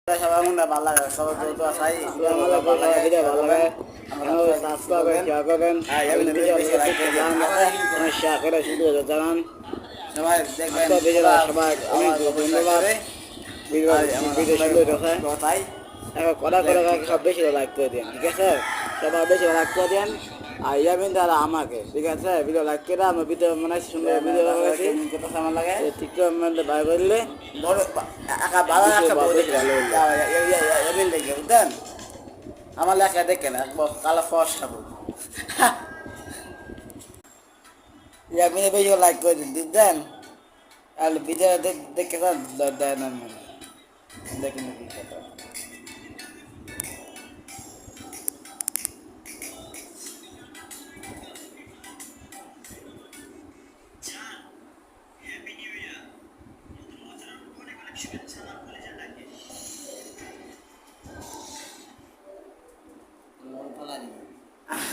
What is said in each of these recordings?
সবাই মনে ভালো লাগে সবাই যত আসাই জানান সবাই দেখবেন সবাই অনেক ধন্যবাদ কথাই কড়া করে সব বেশি লাইক করে দিন ঠিক আছে সবাই বেশি লাইক করে দেন আর ইয়ামিন দ্বারা আমাকে ঠিক আছে ভিডিও লাইক করে আমার ভিডিও মানে সুন্দর ভিডিও বানাইছি কথা আমার লাগে টিকটক মানে বাই করলে ধরো একা ভালো একটা বউ দেখে এমন দেখে বুঝলেন আমার লেখা দেখে না কালো ফর্সা বউ ইয়ামিনে বেশি লাইক করে দিন বুঝলেন আর ভিডিও দেখে দেয় না দেখেন কি কথা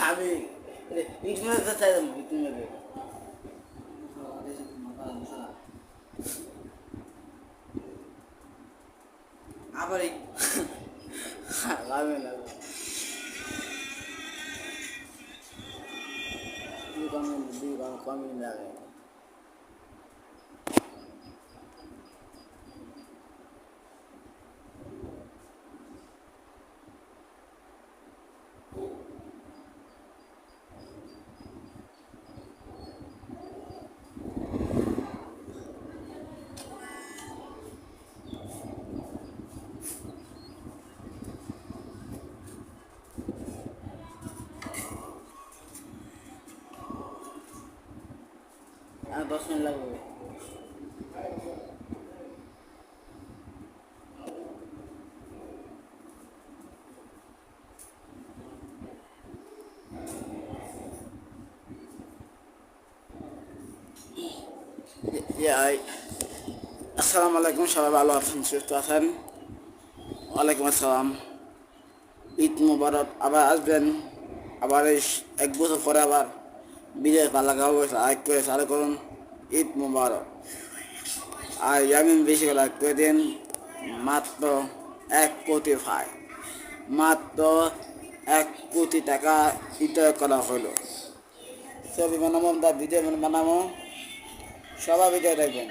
আমি ইগনোর চাই ইগনোর আবার লাগবে না কমই লাগে আর 10 মিনিট লাগবে আসসালামু আলাইকুম সবাই ভালো আছেন সুস্থ আছেন ওয়ালাইকুম আসসালাম ঈদ মুবারক আবার আসবেন আবার এক বছর পরে আবার বিজয় পালা খাওয়া লাইক করে চালু করুন ঈদ মুবারক আর ইয়ামিন বেশি করে লাইক করে দিন মাত্র 1 কোটি ভাই মাত্র 1 কোটি টাকা বিতরণ করা হলো ছবি বানাবো ভিডিও বানাবো সবাই ভিডিও দেখবেন